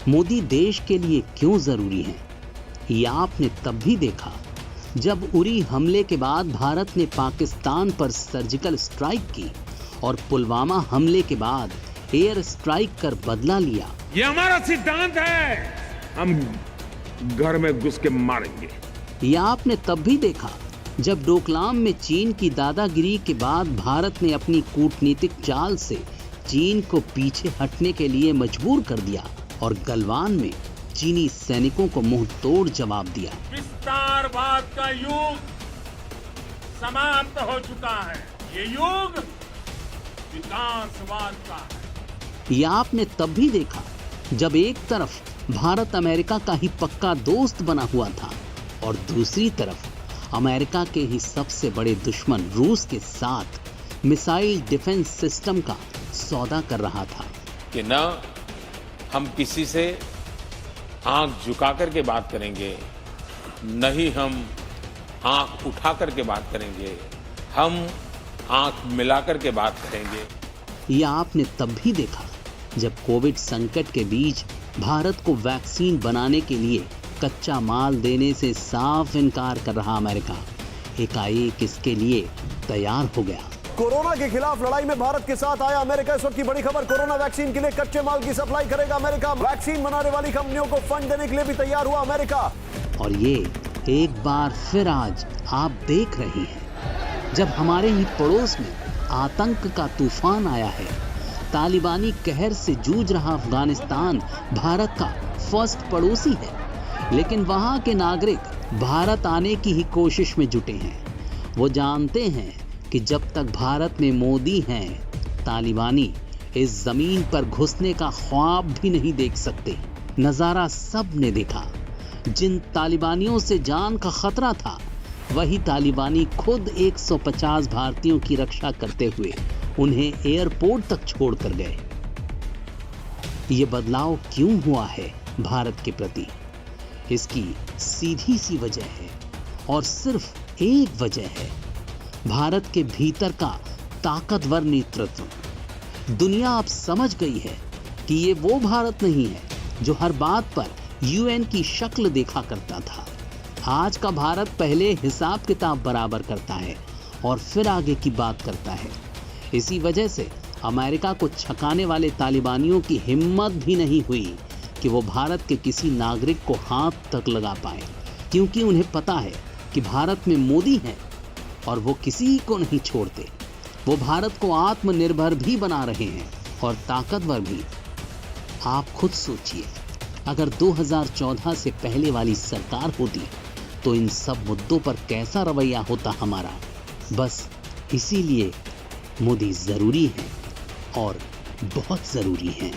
मोदी देश के लिए क्यों जरूरी हैं? ये आपने तब भी देखा जब उरी हमले के बाद भारत ने पाकिस्तान पर सर्जिकल स्ट्राइक की और पुलवामा हमले के बाद एयर स्ट्राइक कर बदला लिया। ये हमारा सिद्धांत है, हम घर में घुस के मारेंगे। ये आपने तब भी देखा जब डोकलाम में चीन की दादागिरी के बाद भारत ने अपनी कूटनीतिक चाल से चीन को पीछे हटने के लिए मजबूर कर दिया और गलवान में चीनी सैनिकों को मुंह तोड़ जवाब दिया। विस्तारवाद का युग समाप्त हो चुका है, ये युग विकासवाद का है। ये आपने तब भी देखा जब एक तरफ भारत अमेरिका का ही पक्का दोस्त बना हुआ था और दूसरी तरफ अमेरिका के ही सबसे बड़े दुश्मन रूस के साथ मिसाइल डिफेंस सिस्टम का सौदा कर रहा था। कि न हम किसी से आंख झुका करके बात करेंगे, न ही हम आंख उठा करके बात करेंगे, हम आंख मिला करके बात करेंगे। ये आपने तब भी देखा जब कोविड संकट के बीच भारत को वैक्सीन बनाने के लिए कच्चा माल देने से साफ इनकार कर रहा अमेरिका एकाएक इसके लिए तैयार हो गया। कोरोना के खिलाफ लड़ाई में भारत के साथ आया अमेरिका। इस वक्त की बड़ी खबर, कोरोना वैक्सीन के लिए कच्चे माल की सप्लाई करेगा अमेरिका। वैक्सीन बनाने वाली कंपनियों को फंड देने के लिए भी तैयार हुआ अमेरिका। और ये एक बार फिर आज आप देख रहे हैं जब हमारे ही पड़ोस में आतंक का तूफान आया है। तालिबानी कहर से जूझ रहा अफगानिस्तान भारत का फर्स्ट पड़ोसी है, लेकिन वहां के नागरिक भारत आने की ही कोशिश में जुटे हैं। वो जानते हैं कि जब तक भारत में मोदी हैं, तालिबानी इस जमीन पर घुसने का ख्वाब भी नहीं देख सकते। नजारा सब ने देखा। जिन तालिबानियों से जान का खतरा था, वही तालिबानी खुद 150 भारतीयों की रक्षा करते हुए उन्हें एयरपोर्ट तक छोड़ कर गए। ये बदलाव क्यों हुआ है भारत के प्रति? इसकी सीधी सी वजह है और सिर्फ एक वजह है, भारत के भीतर का ताकतवर नेतृत्व। दुनिया अब समझ गई है कि ये वो भारत नहीं है जो हर बात पर यूएन की शक्ल देखा करता था। आज का भारत पहले हिसाब किताब बराबर करता है और फिर आगे की बात करता है। इसी वजह से अमेरिका को छकाने वाले तालिबानियों की हिम्मत भी नहीं हुई कि वो भारत के किसी नागरिक को हाथ तक लगा पाए, क्योंकि उन्हें पता है कि भारत में मोदी हैं और वो किसी को नहीं छोड़ते। वो भारत को आत्मनिर्भर भी बना रहे हैं और ताकतवर भी। आप खुद सोचिए, अगर 2014 से पहले वाली सरकार होती तो इन सब मुद्दों पर कैसा रवैया होता हमारा। बस इसीलिए मोदी जरूरी है और बहुत जरूरी है।